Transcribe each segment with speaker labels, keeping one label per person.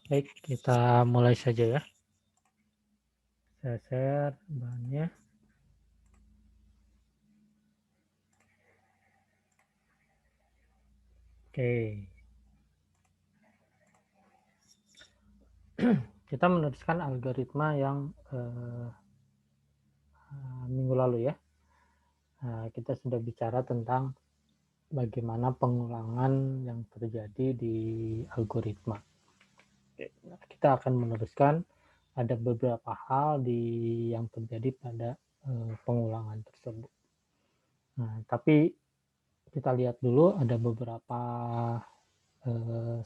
Speaker 1: Baik, kita mulai saja ya. Saya share bahannya. Oke. Kita meneruskan algoritma yang minggu lalu ya. Kita sudah bicara tentang bagaimana pengulangan yang terjadi di algoritma. Kita akan meneruskan ada beberapa hal yang terjadi pada pengulangan tersebut. Nah, tapi kita lihat dulu ada beberapa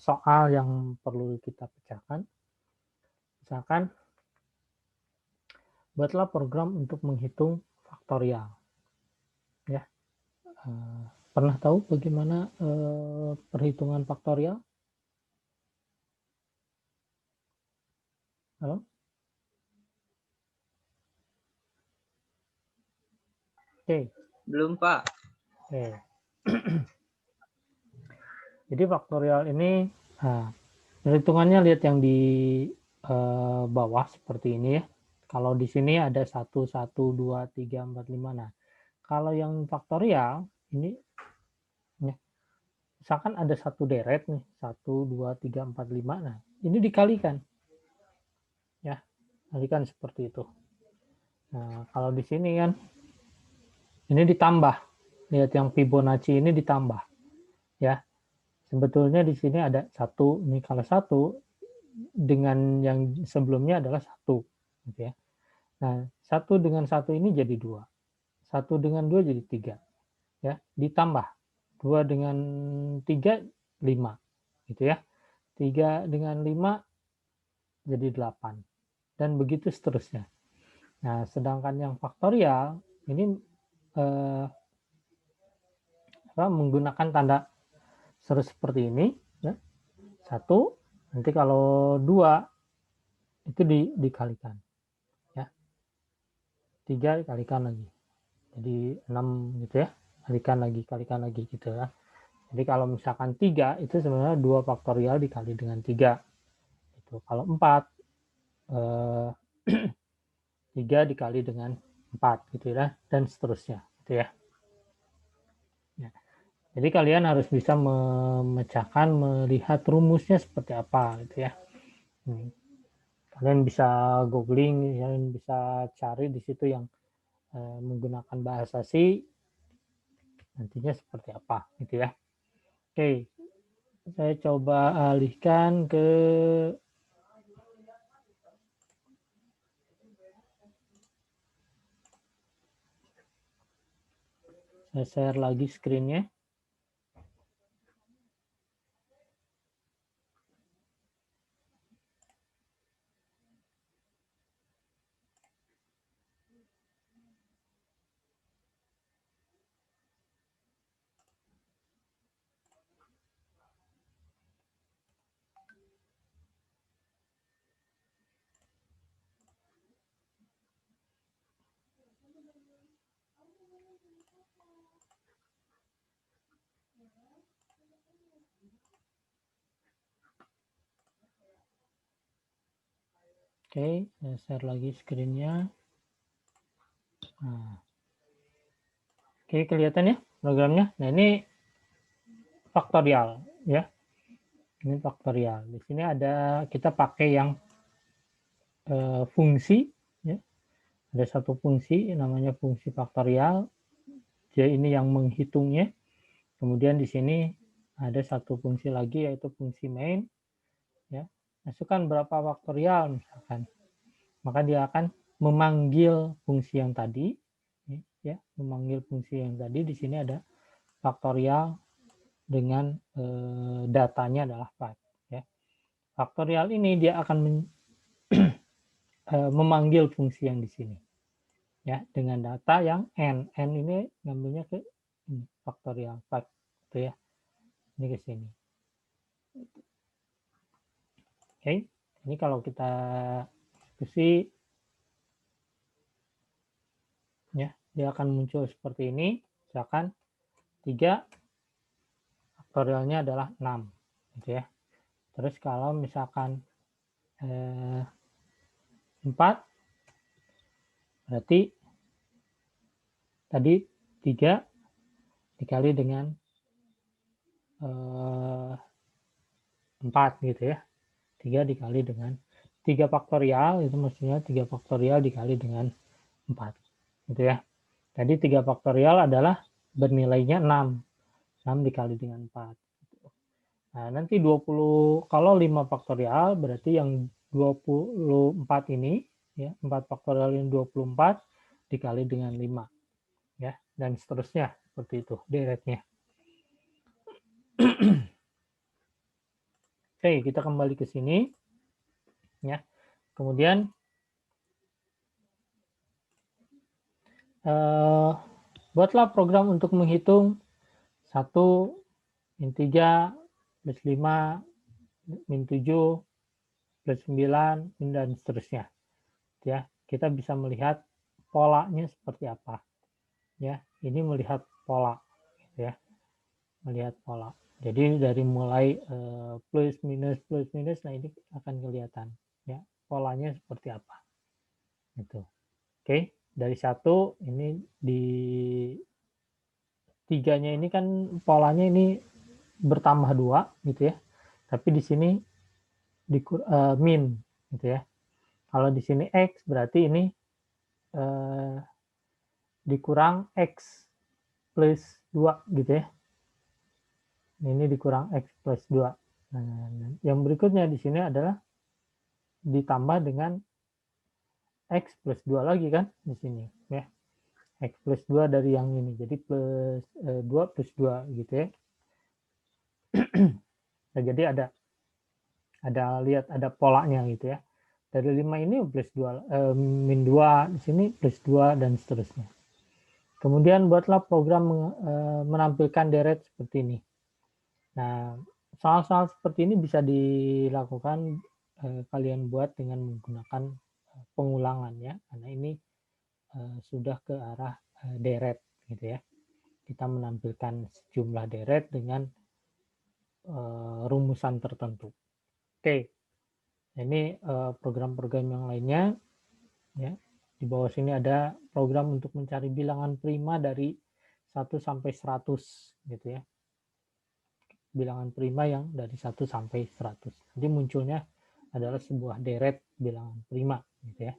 Speaker 1: soal yang perlu kita pecahkan. Misalkan, buatlah program untuk menghitung faktorial. Ya, pernah tahu bagaimana perhitungan faktorial? Halo? Oke.
Speaker 2: Belum, Pak.
Speaker 1: Oke. Jadi faktorial ini, perhitungannya lihat yang di bawah seperti ini ya. Kalau di sini ada 1, 1, 2, 3, 4, 5. Nah, kalau yang faktorial ini ya, misalkan ada satu deret nih, 1, 2, 3, 4, 5. Nah, ini dikalikan. Ya, kalikan seperti itu. Nah, kalau di sini kan ini ditambah. Lihat yang Fibonacci ini ditambah. Ya, sebetulnya di sini ada 1. Ini kalau 1 dengan yang sebelumnya adalah 1. Gitu ya. Nah, 1 dengan 1 ini jadi 2. 1 dengan 2 jadi 3. Ya, ditambah. 2 dengan 3, 5. Gitu ya. 3 dengan 5 jadi 8. Dan begitu seterusnya. Nah, sedangkan yang faktorial ini menggunakan tanda seperti ini. Ya. 1, nanti kalau 2 itu dikalikan. Ya. 3 dikalikan lagi. Jadi 6 gitu ya. Kalikan lagi gitu ya. Jadi kalau misalkan 3 itu sebenarnya 2 faktorial dikali dengan 3. Itu. Kalau 4 eh, 3 dikali dengan 4 gitu ya, dan seterusnya gitu ya. Ya. Jadi kalian harus bisa memecahkan, melihat rumusnya seperti apa gitu ya. Kalian bisa googling, kalian bisa cari di situ yang menggunakan bahasa C, nantinya seperti apa gitu ya. Oke, saya coba alihkan ke saya share lagi screen-nya. Oke, saya share lagi screen-nya. Nah, oke, kelihatan ya programnya. Nah, ini faktorial ya. Ini faktorial. Di sini ada kita pakai yang fungsi ya. Ada satu fungsi namanya fungsi faktorial. Jadi ini yang menghitungnya. Kemudian di sini ada satu fungsi lagi yaitu fungsi main ya. Masukkan berapa faktorial misalkan. Maka dia akan memanggil fungsi yang tadi ya, memanggil fungsi yang tadi. Di sini ada faktorial dengan datanya adalah 4 ya. Faktorial ini dia akan memanggil fungsi yang di sini ya dengan data yang n. N ini ngambilnya ke faktorial 5 gitu ya. Ini ke sini. Oke, ini kalau kita diskusi ya, dia akan muncul seperti ini. Misalkan 3 faktorialnya adalah 6 gitu ya. Terus kalau misalkan 4, berarti tadi 3 dikali dengan 4 gitu ya. 3 dikali dengan 3 faktorial, itu maksudnya 3 faktorial dikali dengan 4. Gitu ya. Tadi 3 faktorial adalah bernilainya 6. 6 dikali dengan 4. Nah, nanti 20, kalau 5 faktorial berarti yang 24 ini, ya, 4 faktorial yang 24 dikali dengan 5. Ya, dan seterusnya seperti itu deretnya. Oke, kita kembali ke sini. Ya. Kemudian buatlah program untuk menghitung 1 min 3 plus 5 min 7 plus 9 dan seterusnya. Ya, kita bisa melihat polanya seperti apa. Ya, ini melihat pola, ya, melihat pola. Jadi dari mulai plus minus, nah ini akan kelihatan, ya, polanya seperti apa. Gitu. Oke, dari 1 ini di 3-nya ini kan polanya ini bertambah 2 gitu ya. Tapi di sini min gitu ya. Kalau di sini X berarti ini dikurang X plus 2 gitu ya. Ini dikurang X plus 2. Nah, yang berikutnya di sini adalah ditambah dengan X plus 2 lagi kan di sini ya. X plus 2 dari yang ini. Jadi plus 2 plus 2 gitu ya. Nah, jadi lihat ada polanya gitu ya. Dari 5 ini plus 2 min 2, di sini plus 2 dan seterusnya. Kemudian buatlah program menampilkan deret seperti ini. Nah, soal-soal seperti ini bisa dilakukan kalian buat dengan menggunakan pengulangan ya, karena ini sudah ke arah deret gitu ya. Kita menampilkan sejumlah deret dengan rumusan tertentu. Oke, ini program-program yang lainnya ya. Di bawah sini ada program untuk mencari bilangan prima dari 1 sampai 100 gitu ya. Bilangan prima yang dari 1 sampai 100. Jadi munculnya adalah sebuah deret bilangan prima gitu ya.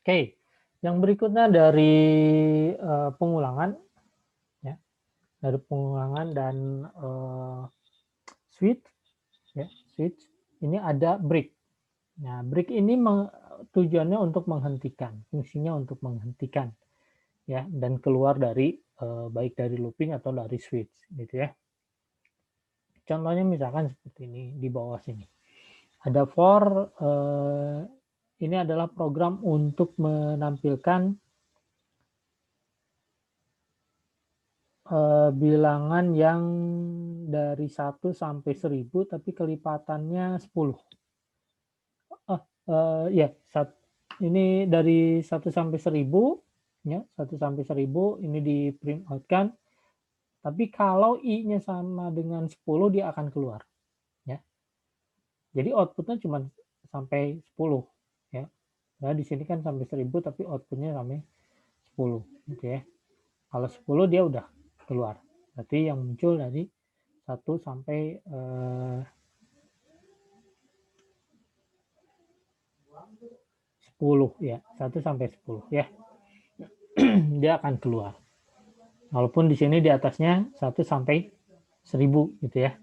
Speaker 1: Oke, yang berikutnya dari pengulangan ya. Dari pengulangan dan switch ya, switch ini ada break. Nah, break ini tujuannya untuk menghentikan, fungsinya untuk menghentikan ya, dan keluar dari baik dari looping atau dari switch gitu ya. Contohnya misalkan seperti ini di bawah sini. Ada for ini adalah program untuk menampilkan bilangan yang dari 1 sampai 1000 tapi kelipatannya 10. Ya, ini dari 1 sampai 1000 ya, 1 sampai 1000 ini di print out kan. Tapi kalau i-nya sama dengan 10 dia akan keluar ya. Jadi outputnya cuma sampai 10 ya. Nah, di sini kan sampai 1000 tapi outputnya sampai 10 gitu ya. Kalau 10 dia udah keluar. Berarti yang muncul dari 1 sampai 10 ya, 1 sampai 10 ya. Dia akan keluar. Walaupun di sini di atasnya 1 sampai 1000 gitu ya.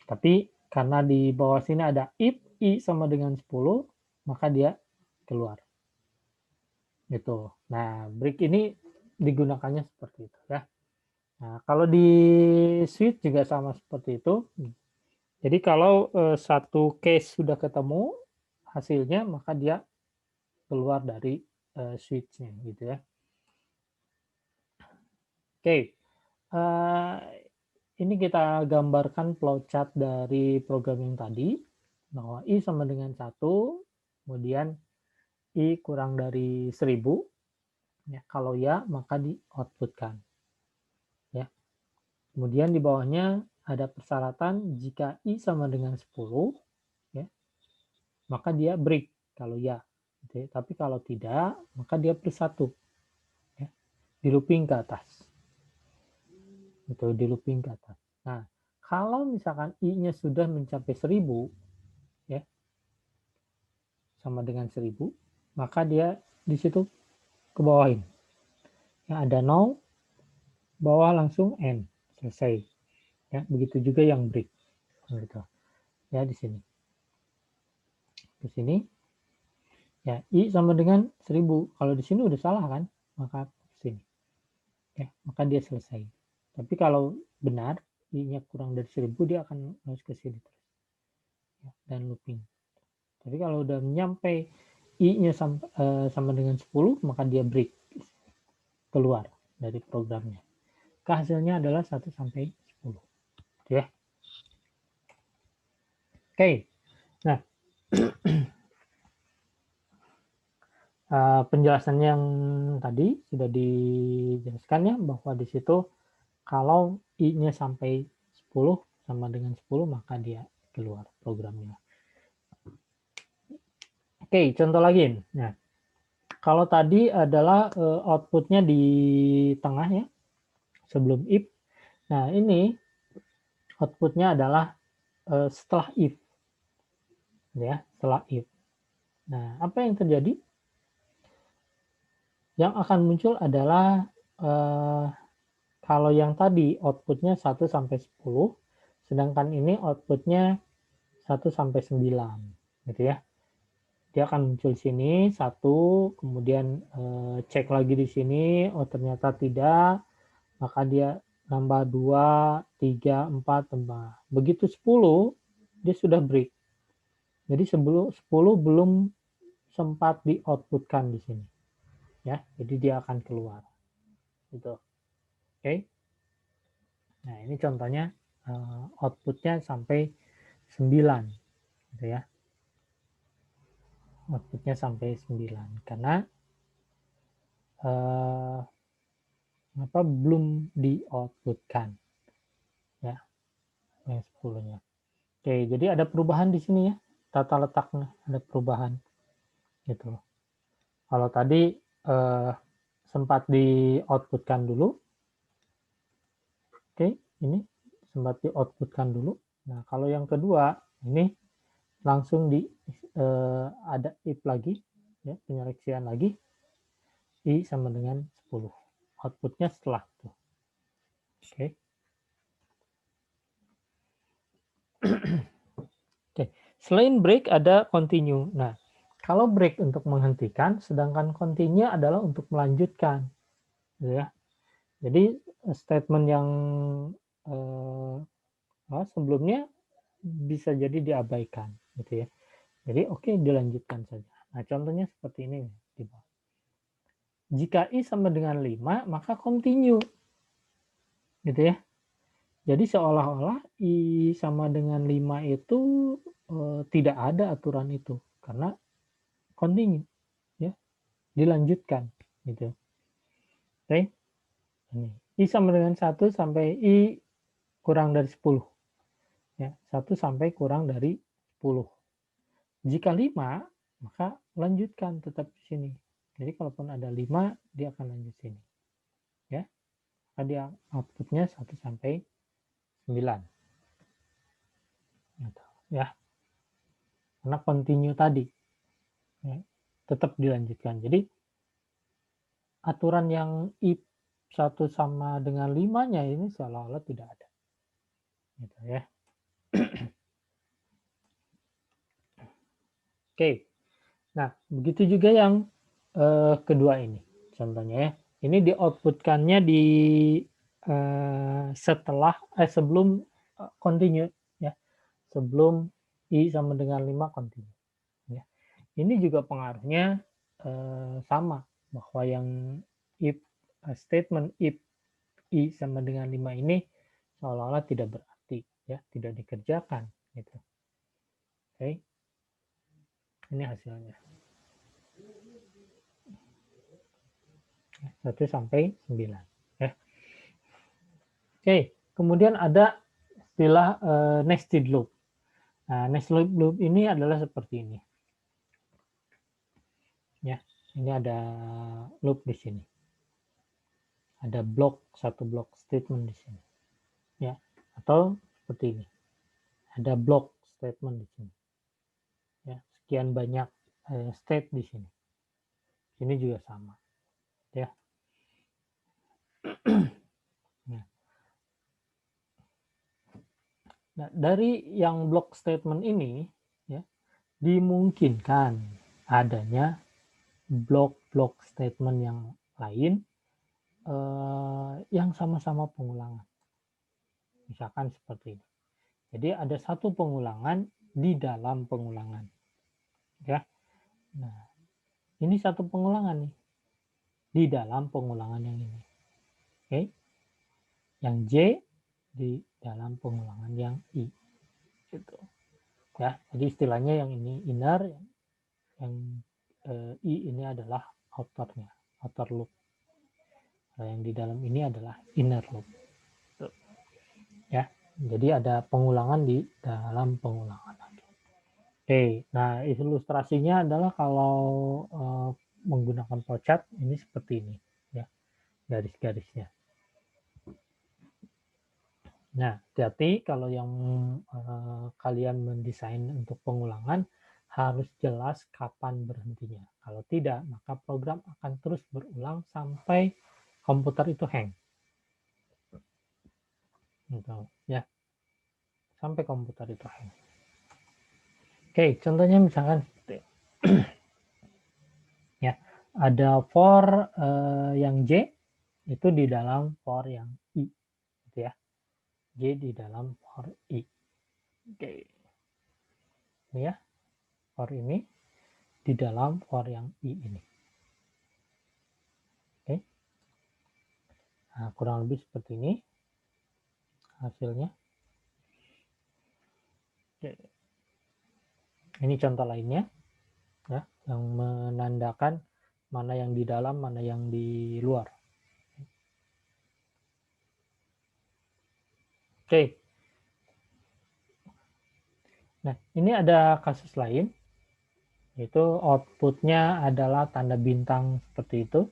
Speaker 1: Tapi karena di bawah sini ada if i sama dengan 10, maka dia keluar. Gitu. Nah, break ini digunakannya seperti itu ya. Nah, kalau di switch juga sama seperti itu. Jadi kalau satu case sudah ketemu hasilnya, maka dia keluar dari switch-nya gitu ya. Oke, ini kita gambarkan flowchart dari program yang tadi, bahwa i sama dengan 1, kemudian i kurang dari 1000, ya, kalau ya maka di outputkan. Ya. Kemudian di bawahnya ada persyaratan jika i sama dengan 10, ya, maka dia break kalau ya. Gitu ya. Tapi kalau tidak, maka dia plus 1. Ya. Di looping ke atas. Gitu, di looping ke atas. Nah, kalau misalkan I-nya sudah mencapai 1000, ya, sama dengan 1000, maka dia di situ ke bawahin. Ya, ada 0, bawah langsung N, selesai. Ya, begitu juga yang break. Gitu. Ya, di sini. Di sini, ya, I sama dengan 1000. Kalau di sini udah salah kan, maka ke sini. Ya, maka dia selesai. Tapi kalau benar, I-nya kurang dari 1000, dia akan harus ke sini terus. Ya, dan looping. Tapi kalau udah nyampe I-nya sama dengan 10, maka dia break. Keluar dari programnya. Hasilnya adalah 1 sampai 10. Ya. Oke. Nah, penjelasan yang tadi sudah dijelaskan ya, bahwa di situ kalau I-nya sampai 10 sama dengan 10, maka dia keluar programnya. Oke, contoh lagi. Nah, kalau tadi adalah outputnya di tengah ya, sebelum if. Nah, ini outputnya adalah setelah if. Ya, setelah if. Nah, apa yang terjadi? Yang akan muncul adalah kalau yang tadi outputnya 1 sampai 10, sedangkan ini outputnya 1 sampai 9, gitu ya. Dia akan muncul sini 1, kemudian cek lagi di sini, oh ternyata tidak, maka dia nambah 2, 3, 4, tambah. Begitu 10, dia sudah break. Jadi sebelum 10 belum sempat di-outputkan di sini. Ya, jadi dia akan keluar. Gitu. Oke. Nah, ini contohnya outputnya sampai 9, gitu ya. Outputnya sampai 9 karena belum di-outputkan ya, yang 10-nya. Oke, jadi ada perubahan di sini ya. Tata letaknya ada perubahan gitu. Kalau tadi sempat di-outputkan dulu. Oke, ini sempat di-outputkan dulu. Nah, kalau yang kedua ini langsung ada if lagi ya, penyeleksian lagi. I sama dengan 10. Outputnya setelah itu. Oke. Oke. Selain break ada continue. Nah, kalau break untuk menghentikan, sedangkan continue adalah untuk melanjutkan. Ya. Jadi statement yang sebelumnya bisa jadi diabaikan, gitu ya. Jadi oke, dilanjutkan saja. Nah, contohnya seperti ini. Jika I sama dengan 5, maka continue. Gitu ya. Jadi seolah-olah I sama dengan 5 itu tidak ada aturan itu. Karena continue. Ya, dilanjutkan. Gitu. Oke. Ini. I sama dengan 1 sampai I kurang dari 10. Ya, 1 sampai kurang dari 10. Jika 5, maka lanjutkan tetap di sini. Jadi kalaupun ada 5, dia akan lanjut sini. Ya. Maka dia outputnya 1 sampai 9. Gitu. Ya. Karena continue tadi. Ya, tetap dilanjutkan. Jadi aturan yang if 1 sama dengan 5-nya ini seolah-olah tidak ada. Gitu ya. Oke. Nah, begitu juga yang kedua ini. Contohnya ya. Ini di-outputkannya di sebelum continue ya. Sebelum I sama dengan 5 continue ya. Ini juga pengaruhnya sama, bahwa yang if statement if I sama dengan 5 ini seolah-olah tidak berarti ya, tidak dikerjakan gitu. Oke. Ini hasilnya. 1 sampai 9 ya. Oke, kemudian ada istilah nested loop. Nah, nested loop ini adalah seperti ini. Ya, ini ada loop di sini. Ada satu blok statement di sini. Ya, atau seperti ini. Ada block statement di sini. Ya, sekian banyak state di sini. Ini juga sama. Ya. Nah, dari yang block statement ini, ya, dimungkinkan adanya blok-blok statement yang lain yang sama-sama pengulangan. Misalkan seperti ini. Jadi ada satu pengulangan di dalam pengulangan. Ya. Nah, ini satu pengulangan nih di dalam pengulangan yang ini. Oke. Yang J di dalam pengulangan yang I. Gitu. Ya, jadi istilahnya yang ini inner, yang I ini adalah outernya, outer loop. Nah, yang di dalam ini adalah inner loop. Ya, jadi ada pengulangan di dalam pengulangan. Oke, nah ilustrasinya adalah kalau menggunakan flowchart ini seperti ini, ya, garis-garisnya. Nah, hati-hati kalau yang kalian mendesain untuk pengulangan harus jelas kapan berhentinya. Kalau tidak, maka program akan terus berulang sampai komputer itu hang. Gitu, ya. Sampai komputer itu hang. Oke, contohnya misalkan ya, ada for yang J itu di dalam for yang I, gitu ya. J di dalam for I. Oke. Ini ya, for ini di dalam for yang I ini. Oke. Nah, kurang lebih seperti ini hasilnya. Oke. Ini contoh lainnya, ya, yang menandakan mana yang di dalam, mana yang di luar. Oke. Nah, ini ada kasus lain, yaitu outputnya adalah tanda bintang seperti itu.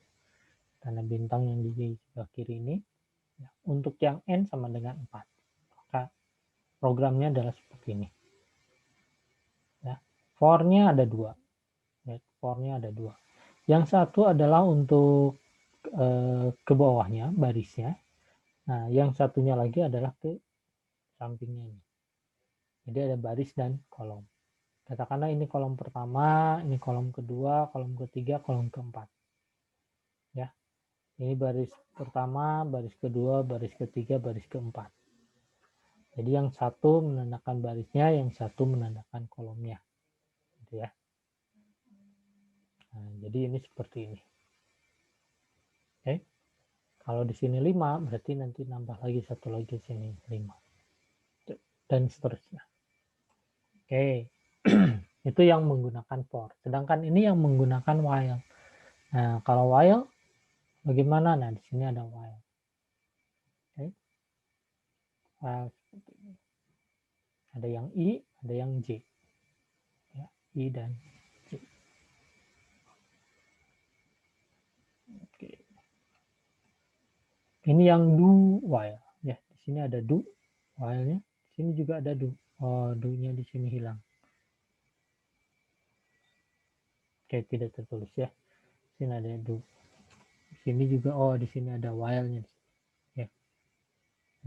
Speaker 1: Tanda bintang yang di sebelah kiri ini. Ya, untuk yang N sama dengan 4. Maka programnya adalah seperti ini. Ya, for-nya ada 2. Ya, for-nya ada 2. Yang satu adalah untuk ke bawahnya, barisnya. Nah, yang satunya lagi adalah ke sampingnya ini. Jadi ada baris dan kolom. Katakanlah ini kolom pertama, ini kolom kedua, kolom ketiga, kolom keempat. Ya, ini baris pertama, baris kedua, baris ketiga, baris keempat. Jadi yang satu menandakan barisnya, yang satu menandakan kolomnya. Gitu ya. Nah, jadi ini seperti ini. Oke. Kalau di sini 5, berarti nanti nambah lagi satu lagi di sini 5. Dan seterusnya. Oke. Itu yang menggunakan for. Sedangkan ini yang menggunakan while. Nah, kalau while bagaimana? Nah, di sini ada while. Oke. While seperti ini. Ada yang I, ada yang J. Ya, I dan J. Oke. Ini yang do while. Ya, di sini ada do while-nya. Di sini juga ada do. Oh, do-nya di sini hilang. Oke, tidak tertulis ya. Di sini ada do. Di sini juga, oh, di sini ada while-nya. Ya.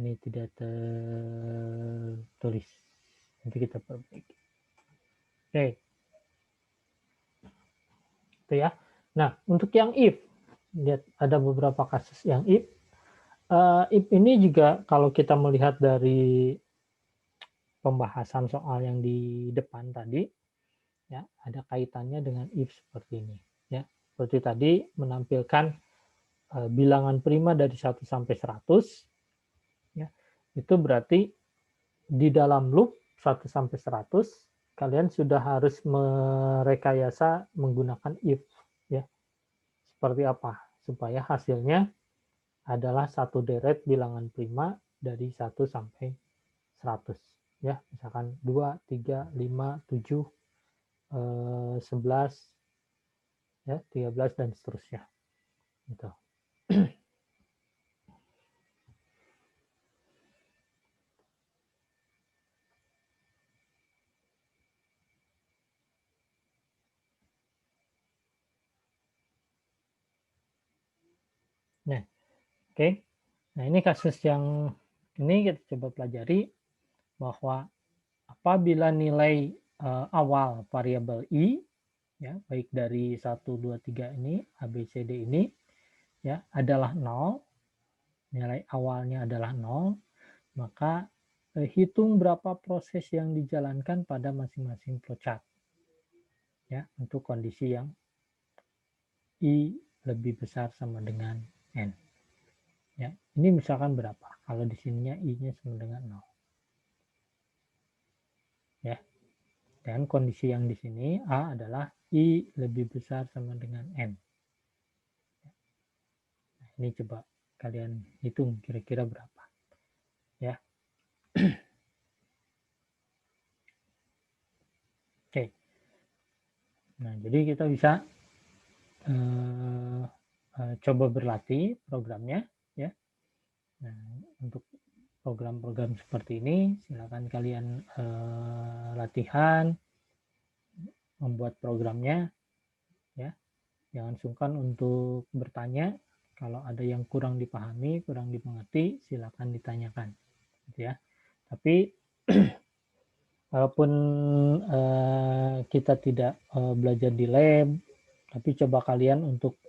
Speaker 1: Ini tidak tertulis. Nanti kita perbaiki. Oke. Itu ya. Nah, untuk yang if, lihat ada beberapa kasus yang if. If ini juga kalau kita melihat dari pembahasan soal yang di depan tadi, ya, ada kaitannya dengan if seperti ini. Ya, seperti tadi menampilkan bilangan prima dari 1 sampai 100. Ya, itu berarti di dalam loop 1 sampai 100 kalian sudah harus merekayasa menggunakan if, ya. Seperti apa? Supaya hasilnya adalah satu deret bilangan prima dari 1 sampai 100. Ya, misalkan 2, 3, 5, 7, 11, ya 13 dan seterusnya. Gitu. Nah, oke. Nah, ini kasus yang ini kita coba pelajari bahwa apabila nilai awal variabel i ya, baik dari 1 2 3 ini A B C D ini ya adalah 0, nilai awalnya adalah 0, maka hitung berapa proses yang dijalankan pada masing-masing flowchart. Ya, untuk kondisi yang i lebih besar sama dengan n. Ya, ini misalkan berapa? Kalau di sininya i-nya sama dengan 0. Ya. Dan kondisi yang di sini A adalah i lebih besar sama dengan n. Nah, ini coba kalian hitung kira-kira berapa. Ya. Oke. Nah, jadi kita bisa coba berlatih programnya ya. Nah, untuk program-program seperti ini silakan kalian latihan membuat programnya ya. Jangan sungkan untuk bertanya kalau ada yang kurang dipahami, kurang dimengerti, silakan ditanyakan gitu ya. Tapi walaupun kita tidak belajar di lab, tapi coba kalian untuk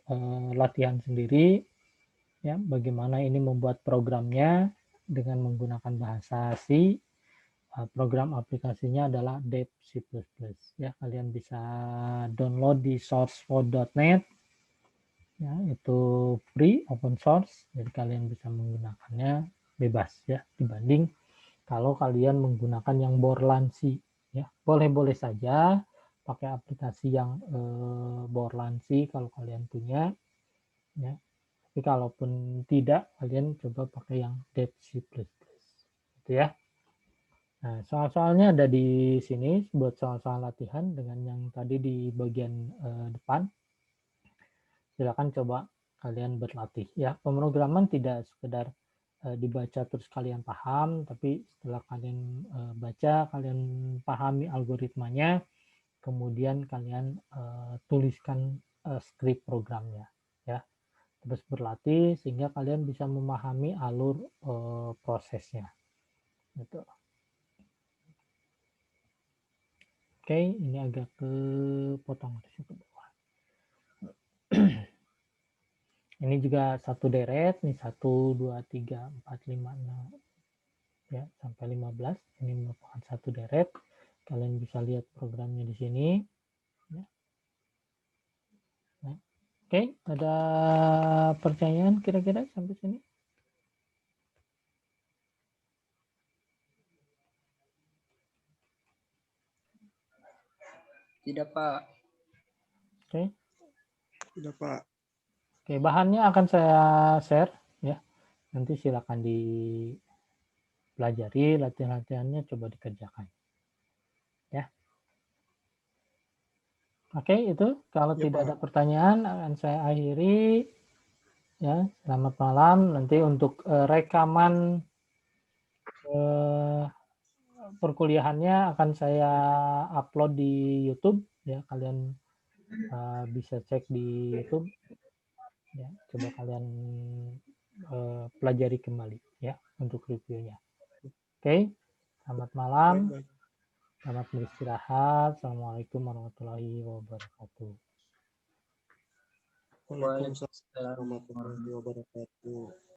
Speaker 1: latihan sendiri ya bagaimana ini membuat programnya dengan menggunakan bahasa C. Program aplikasinya adalah Dev C++. Ya, kalian bisa download di sourcecode.net. Ya, itu free, open source, jadi kalian bisa menggunakannya bebas ya dibanding kalau kalian menggunakan yang Borland C. Ya, boleh-boleh saja pakai aplikasi yang Borland C kalau kalian punya. Ya, tapi kalaupun tidak, kalian coba pakai yang Dev C++. Gitu ya. Nah, soal-soalnya ada di sini buat soal-soal latihan dengan yang tadi di bagian depan. Silakan coba kalian berlatih ya. Pemrograman tidak sekedar dibaca terus kalian paham, tapi setelah kalian baca, kalian pahami algoritmanya, kemudian kalian tuliskan skrip programnya ya. Terus berlatih sehingga kalian bisa memahami alur prosesnya. Gitu. Oke, ini agak kepotong ke bawah. Ini juga satu deret, nih 1, 2, 3, 4, 5, 6, ya, sampai 15. Ini merupakan satu deret. Kalian bisa lihat programnya di sini. Ya. Nah, oke, ada pertanyaan kira-kira sampai sini?
Speaker 2: Tidak, Pak.
Speaker 1: Oke.
Speaker 3: Tidak, Pak.
Speaker 1: Oke, bahannya akan saya share ya. Nanti silakan dipelajari, latihan-latihannya coba dikerjakan. Ya. Oke, itu kalau
Speaker 3: Ya,
Speaker 1: tidak
Speaker 3: Pak.
Speaker 1: ada pertanyaan akan saya akhiri. Ya, selamat malam. Nanti untuk rekaman perkuliahannya akan saya upload di YouTube. Ya, kalian bisa cek di YouTube. Ya, coba kalian pelajari kembali ya untuk reviewnya. Oke, selamat malam.
Speaker 3: Baik, baik.
Speaker 1: Selamat beristirahat. Assalamualaikum warahmatullahi wabarakatuh.
Speaker 3: Waalaikumsalam warahmatullahi wabarakatuh.